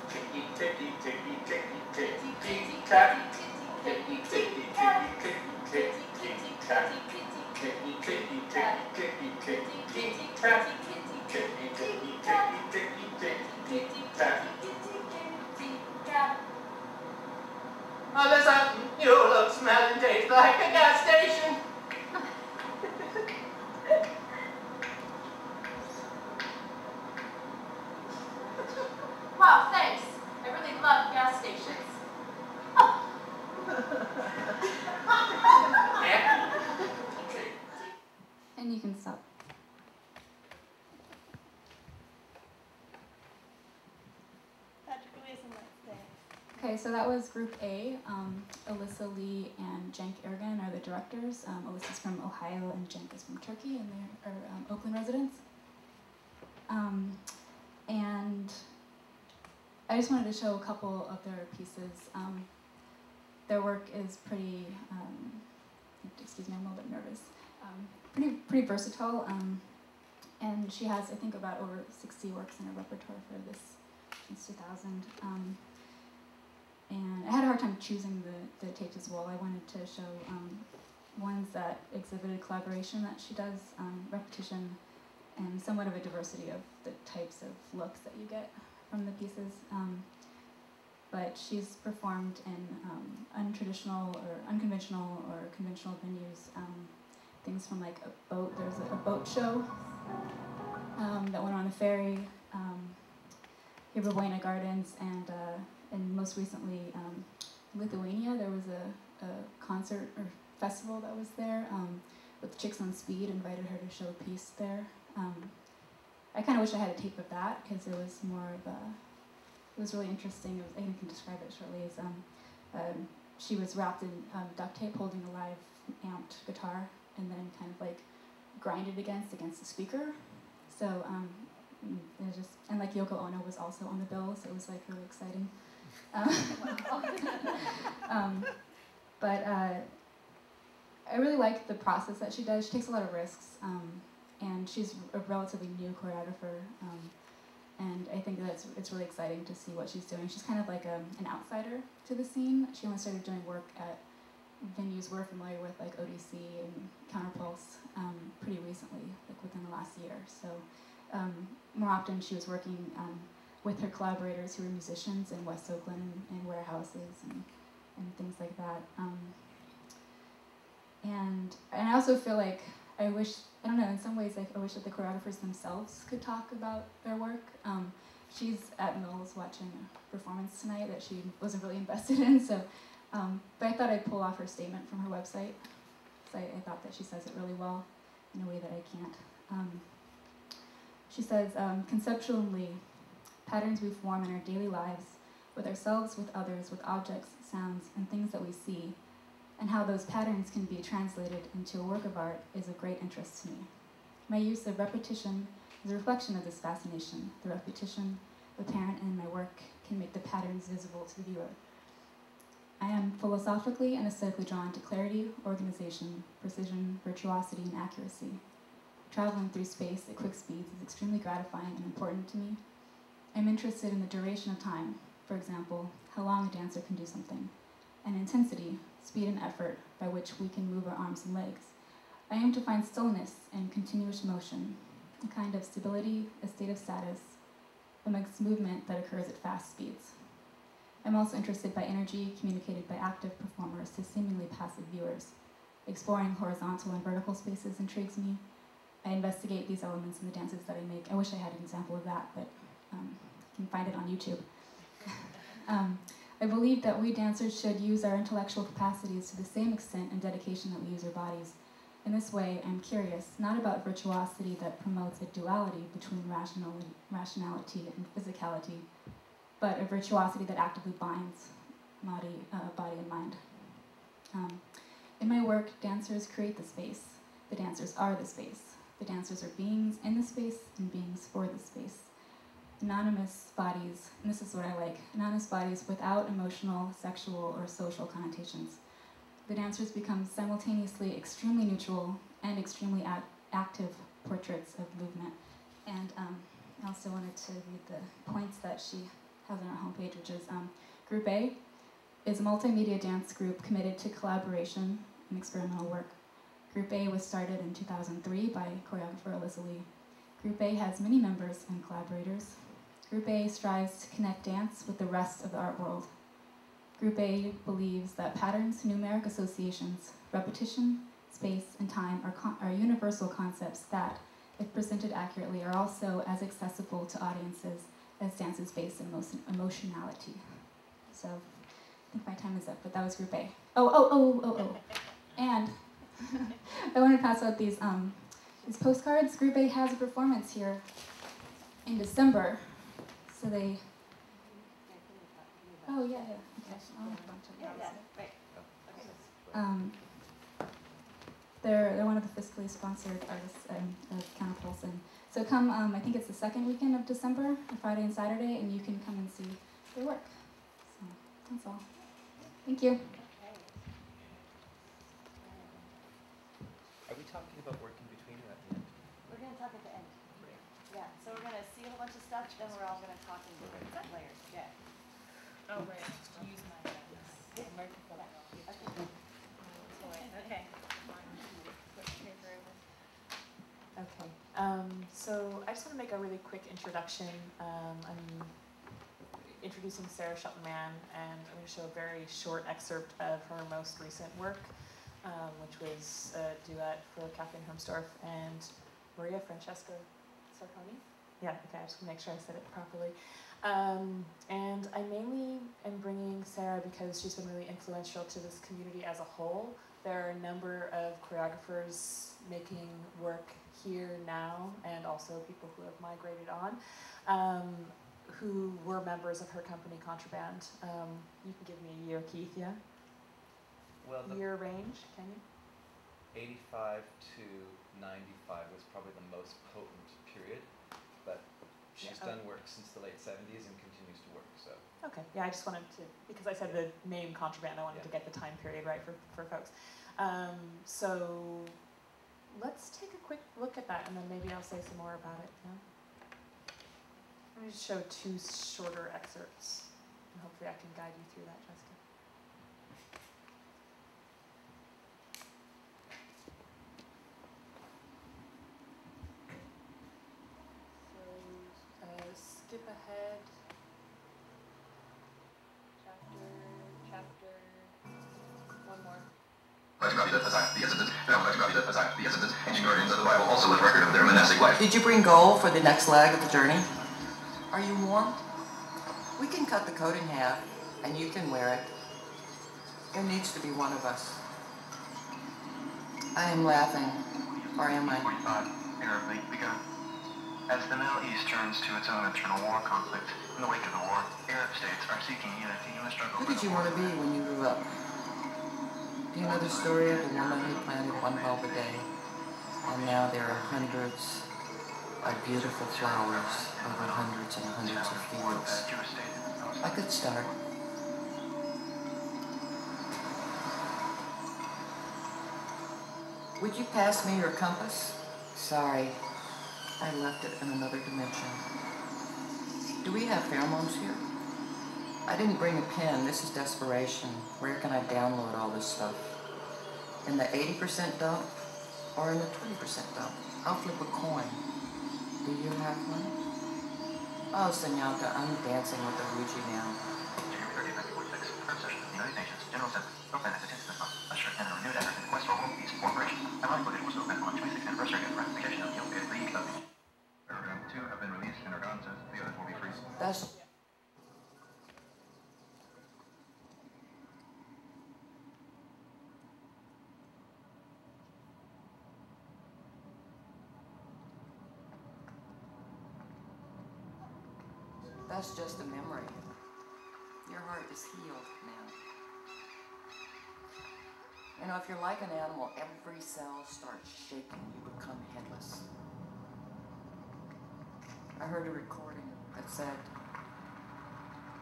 Ticky, ticky, ticky, ticky, ticky, ticky, tacky. Ticky, ticky, ticky, ticky, ticky, ticky, tacky. Ticky, ticky, ticky, ticky, ticky, ticky, tacky. Ticky, ticky, ticky, ticky, ticky, ticky, tacky. Oh, there's something you look, smell, and taste like a gas station. Wow, thanks. I really love gas stations. And you can stop. Okay, so that was Group A. Alyssa Lee and Cenk Ergen are the directors. Alyssa's from Ohio and Cenk is from Turkey, and they are Oakland residents. And I just wanted to show a couple of their pieces. Their work is pretty, excuse me, I'm a little bit nervous. Pretty versatile. And she has, I think, about over 60 works in her repertoire for this since 2000. And I had a hard time choosing the tapes as well. I wanted to show ones that exhibited collaboration that she does, repetition, and somewhat of a diversity of the types of looks that you get from the pieces. But she's performed in untraditional or unconventional or conventional venues. Things from like a boat. There's a boat show that went on a ferry, River Buena Gardens, and most recently Lithuania. There was a concert or festival that was there with Chicks on Speed. Invited her to show a piece there. I kind of wish I had a tape of that because it was more of a. It was really interesting. I can describe it shortly. She was wrapped in duct tape, holding a live amped guitar, and then kind of like grinded against the speaker. So it was just, and like Yoko Ono was also on the bill, so it was like really exciting. But I really like the process that she does. She takes a lot of risks, and she's a relatively new choreographer. And I think that it's really exciting to see what she's doing. She's kind of like an outsider to the scene. She only started doing work at venues we're familiar with, like ODC and Counterpulse, pretty recently, like within the last year. So more often she was working with her collaborators who were musicians in West Oakland and warehouses and things like that. And I also feel like I wish, I don't know, in some ways like I wish that the choreographers themselves could talk about their work. She's at Mills watching a performance tonight that she wasn't really invested in, so, but I thought I'd pull off her statement from her website, because I thought that she says it really well in a way that I can't. She says, conceptually, patterns we form in our daily lives, with ourselves, with others, with objects, sounds, and things that we see, and how those patterns can be translated into a work of art is of great interest to me. My use of repetition is a reflection of this fascination. The repetition apparent in my work can make the patterns visible to the viewer. I am philosophically and aesthetically drawn to clarity, organization, precision, virtuosity, and accuracy. Traveling through space at quick speeds is extremely gratifying and important to me. I'm interested in the duration of time, for example, how long a dancer can do something, and intensity, speed and effort by which we can move our arms and legs. I aim to find stillness and continuous motion, a kind of stability, a state of status, amongst movement that occurs at fast speeds. I'm also interested by energy communicated by active performers to seemingly passive viewers. Exploring horizontal and vertical spaces intrigues me. I investigate these elements in the dances that I make. I wish I had an example of that, but you can find it on YouTube. I believe that we dancers should use our intellectual capacities to the same extent and dedication that we use our bodies. In this way, I'm curious, not about virtuosity that promotes a duality between rationality and physicality, but a virtuosity that actively binds body and mind. In my work, dancers create the space. The dancers are the space. The dancers are beings in the space and beings for the space. Anonymous bodies, and this is what I like, anonymous bodies without emotional, sexual, or social connotations. The dancers become simultaneously extremely neutral and extremely active portraits of movement. And I also wanted to read the points that that she has on her homepage, which is Group A is a multimedia dance group committed to collaboration and experimental work. Group A was started in 2003 by choreographer Alyssa Lee. Group A has many members and collaborators. Group A strives to connect dance with the rest of the art world. Group A believes that patterns, numeric associations, repetition, space, and time are universal concepts that, if presented accurately, are also as accessible to audiences as dances based in emotionality. So, I think my time is up, but that was Group A. Oh. And I want to pass out these postcards. Group A has a performance here in December. So they... Oh, yeah. Okay. I'll have a bunch of those. Right. They're one of the fiscally sponsored artists of Counterpulse. And so come, I think it's the second weekend of December, Friday and Saturday, and you can come and see their work. So that's all. Thank you. Are we talking about work in between or at the end? We're going to talk at the end. Great. Yeah, so we're going to see a whole bunch of stuff, then we're all going to talk in different layers. Yeah. Oh, right. Use my microphone. Okay. Okay, so I just want to make a really quick introduction. I'm introducing Sara Shelton Mann, and I'm going to show a very short excerpt of her most recent work, which was a duet for Kathleen Hermsdorf and Maria Francesca Sarconi. Yeah, okay, I just want to make sure I said it properly. And I mainly am bringing Sara because she's been really influential to this community as a whole. There are a number of choreographers making work here now, and also people who have migrated on, who were members of her company, Contraband. You can give me a year, Keith, yeah? Well, the Year range, can you? 85 to 95 was probably the most potent period, but she's done work since the late 70s and continues to work, so. Okay, yeah, I just wanted to, because I said the name Contraband, I wanted to get the time period right for folks. So let's take a quick look at that, and then maybe I'll say some more about it. Yeah? I'm going to show two shorter excerpts, and hopefully I can guide you through that, Jessica. So skip ahead. Chapter, one more. Historians of the Bible also with record of their monastic life. Did you bring gold for the next leg of the journey? Are you warm? We can cut the coat in half, and you can wear it. There needs to be one of us. I am laughing, or am I? 45, Arab League begun. As the Middle East turns to its own internal war conflict, in the wake of the war, Arab states are seeking unity in the struggle. Who did you want to be when you grew up? Do you know the story of the woman who planted one bulb a day? And now there are hundreds of beautiful flowers over hundreds and hundreds of fields. I could start. Would you pass me your compass? Sorry, I left it in another dimension. Do we have pheromones here? I didn't bring a pen. This is desperation. Where can I download all this stuff? In the 80% dump or in the 20% dump? I'll flip a coin. Do you have one? Oh, Señorita, I'm dancing with the Ouija now. January 30, 1946, first session of the United Nations General Assembly. No planet attends this month. Usher and a renewed effort in the quest for world peace and cooperation. A live footage was opened on the 26th anniversary of the ratification of the Opiate League of Nations. 2 have been released in Organza. The others will be free. That's just a memory. Your heart is healed now. You know, if you're like an animal, every cell starts shaking. You become headless. I heard a recording that said,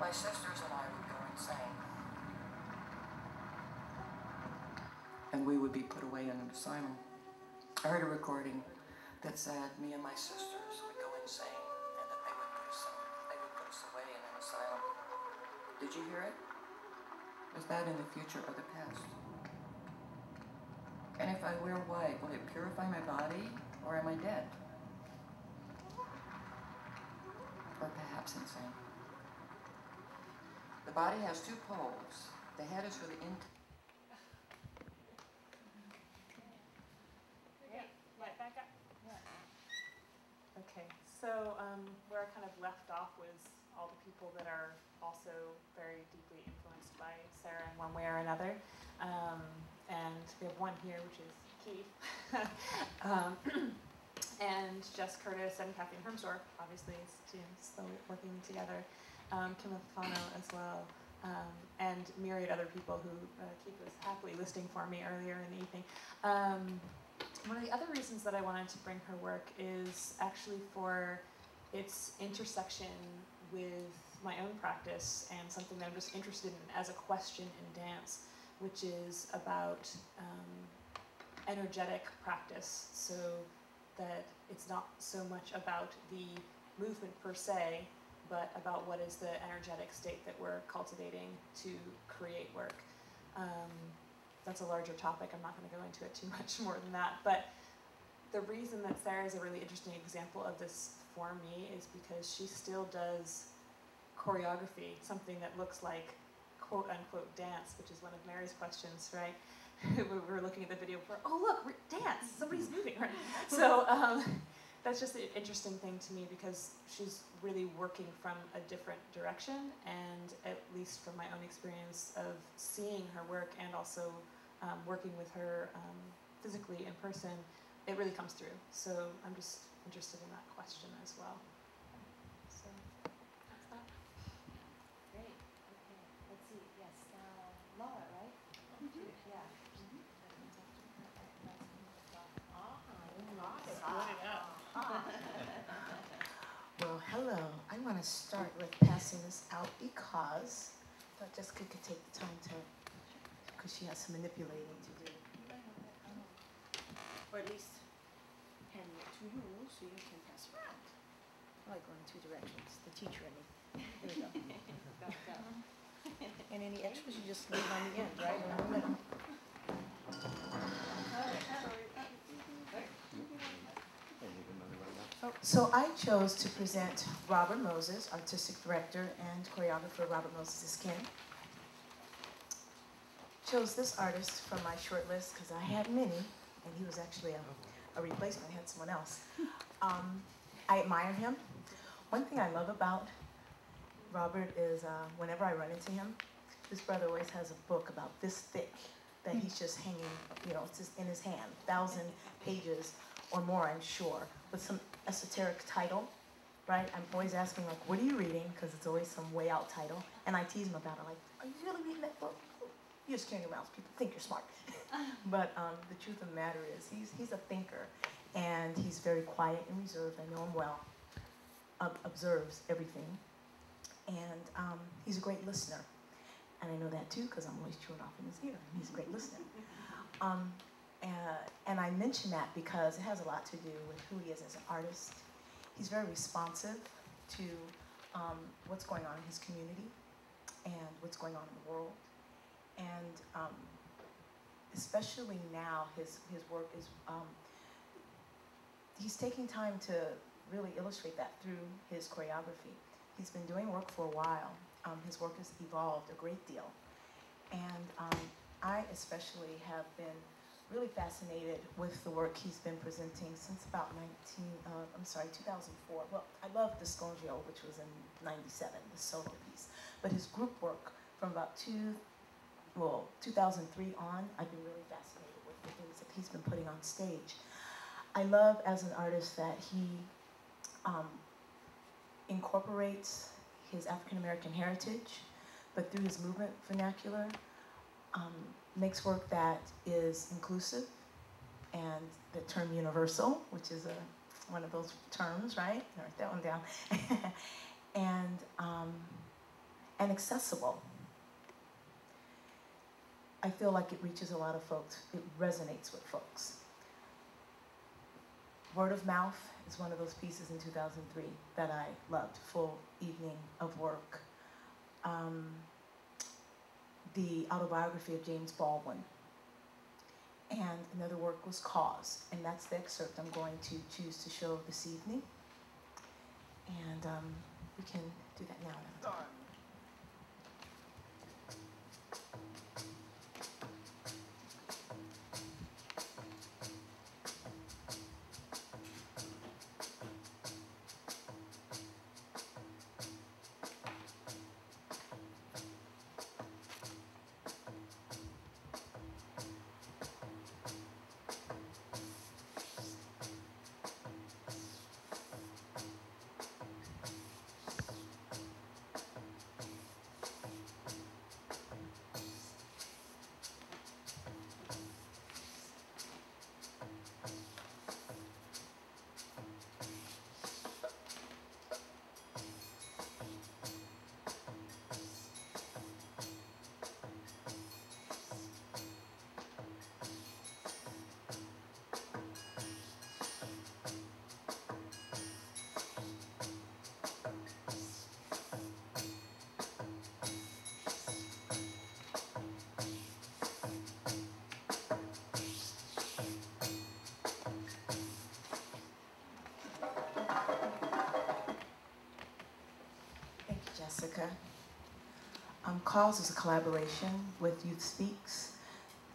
my sisters and I would go insane. And we would be put away in an asylum. I heard a recording that said, me and my sisters would go insane, and that they would put us away Asylum. Did you hear it? Is that in the future or the past? And if I wear white, will it purify my body, or am I dead? Or perhaps insane. The body has two poles. The head is for the Right back up. Okay, so where I kind of left off was all the people that are also very deeply influenced by Sara in one way or another. And we have one here, which is Keith. And Jess Curtis and Kathleen Hermsdorf, obviously, slowly working together. Kim Lefano as well. And myriad other people who Keith was happily listing for me earlier in the evening. One of the other reasons that I wanted to bring her work is actually for its intersection with my own practice and something that I'm just interested in as a question in dance, which is about energetic practice, so that it's not so much about the movement per se, but about what is the energetic state that we're cultivating to create work. That's a larger topic. I'm not going to go into it too much more than that. But the reason that Sara is a really interesting example of this for me is because she still does choreography, something that looks like quote unquote dance, which is one of Mary's questions, right? We were looking at the video before, oh look, dance, somebody's moving, right? So that's just an interesting thing to me because she's really working from a different direction, and at least from my own experience of seeing her work and also working with her physically in person, it really comes through. So I'm just interested in that question as well. So that's that. Great. Okay. Let's see. Yes. Now, Laura, right? Yeah. Well, hello. I want to start with passing this out because I thought Jessica could take the time to, because she has some manipulating to do. Or at least hand it to you so you can pass it around. I like going two directions, the teacher and me. There you go. And any extras you just leave on the end, right? Or in the middle. So I chose to present Robert Moses, artistic director and choreographer. Robert Moses is Ken. Chose this artist from my short list because I had many, and he was actually a replacement. I had someone else. I admire him. One thing I love about Robert is whenever I run into him, his brother always has a book about this thick that he's just hanging, you know, it's just in his hand, 1,000 pages or more, I'm sure, with some esoteric title, right? I'm always asking, like, what are you reading? Because it's always some way out title. And I tease him about it, like, are you really reading that book? You're just carrying around so people think you're smart. But the truth of the matter is he's a thinker, and he's very quiet and reserved. I know him well, observes everything. And he's a great listener. And I know that too, because I'm always chewing off in his ear, and he's a great listener. And I mention that because it has a lot to do with who he is as an artist. He's very responsive to what's going on in his community and what's going on in the world. And especially now, his work is, he's taking time to really illustrate that through his choreography. He's been doing work for a while. His work has evolved a great deal. And I especially have been really fascinated with the work he's been presenting since about 2004. Well, I love Discourse, which was in 97, the solo piece. But his group work from about 2003 on, I've been really fascinated with the things that he's been putting on stage. I love as an artist that he incorporates his African-American heritage, but through his movement vernacular, makes work that is inclusive, and the term universal, which is one of those terms, right? Write that one down. And accessible. I feel like it reaches a lot of folks. It resonates with folks. Word of Mouth is one of those pieces in 2003 that I loved. Full evening of work the autobiography of James Baldwin. And another work was Cause, and that's the excerpt I'm going to choose to show this evening. And we can do that now. Jessica. Cause is a collaboration with Youth Speaks.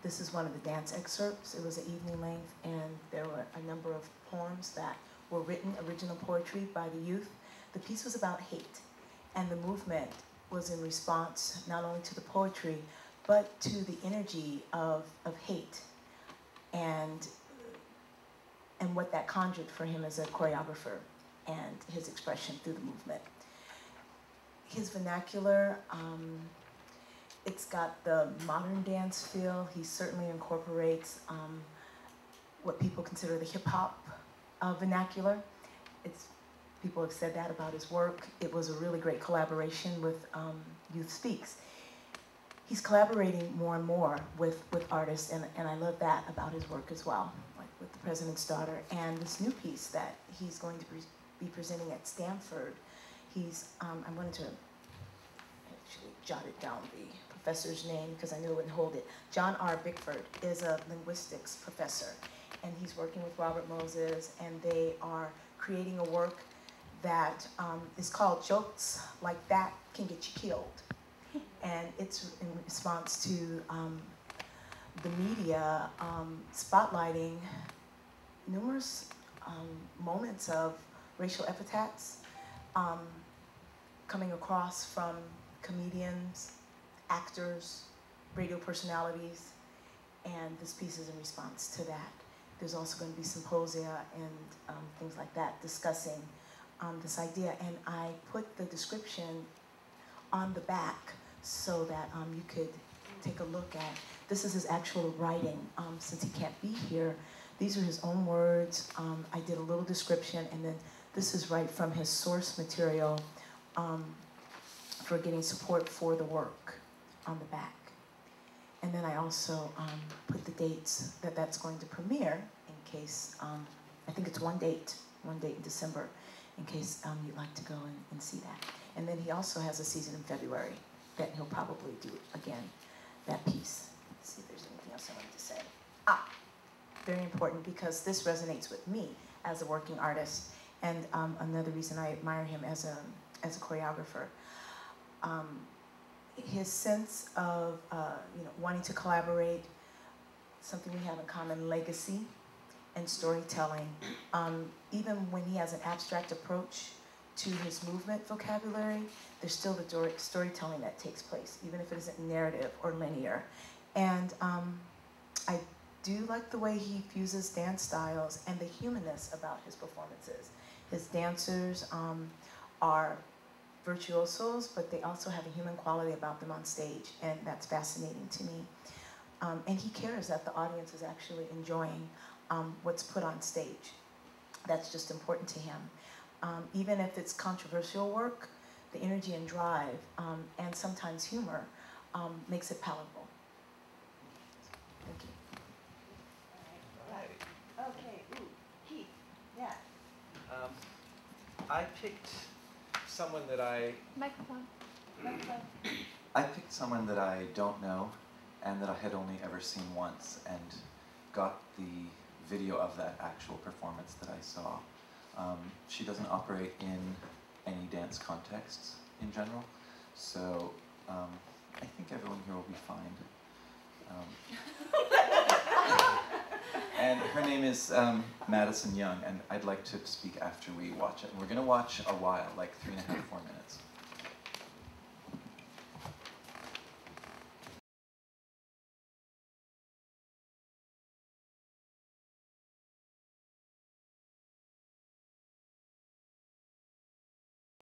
This is one of the dance excerpts. It was an evening length, and there were a number of poems that were written, original poetry by the youth. The piece was about hate, and the movement was in response not only to the poetry, but to the energy of hate and what that conjured for him as a choreographer and his expression through the movement. His vernacular, it's got the modern dance feel. He certainly incorporates what people consider the hip-hop vernacular. People have said that about his work. It was a really great collaboration with Youth Speaks. He's collaborating more and more with artists, and I love that about his work as well, like with The President's Daughter. And this new piece that he's going to be presenting at Stanford, I'm going to actually jot it down, the professor's name, because I knew it wouldn't hold it. John R. Bickford is a linguistics professor, and he's working with Robert Moses, and they are creating a work that is called Jokes Like That Can Get You Killed. And it's in response to the media spotlighting numerous moments of racial epithets coming across from comedians, actors, radio personalities, and this piece is in response to that. There's also going to be symposia and things like that discussing this idea, and I put the description on the back so that you could take a look at. This is his actual writing. Since he can't be here, these are his own words. I did a little description, and then this is right from his source material for getting support for the work on the back. And then I also put the dates that that's going to premiere in case, I think it's one date in December, in case you'd like to go and see that. And then he also has a season in February that he'll probably do again, that piece. Let's see if there's anything else I wanted to say. Very important, because this resonates with me as a working artist, and another reason I admire him as a choreographer. His sense of wanting to collaborate, something we have in common, legacy and storytelling. Even when he has an abstract approach to his movement vocabulary, there's still the storytelling that takes place, even if it isn't narrative or linear. And I do like the way he fuses dance styles and the humanness about his performances. His dancers are virtuosos, but they also have a human quality about them on stage, and that's fascinating to me. And he cares that the audience is actually enjoying what's put on stage. That's just important to him. Even if it's controversial work, the energy and drive, and sometimes humor, makes it palatable. Thank you. Right. Okay, Keith, yeah. I picked someone that I Microphone. I picked someone that I don't know and that I had only ever seen once, and got the video of that actual performance that I saw. She doesn't operate in any dance contexts in general, so I think everyone here will be fine. And her name is Madison Young, and I'd like to speak after we watch it. And we're going to watch a while, like 3.5, 4 minutes.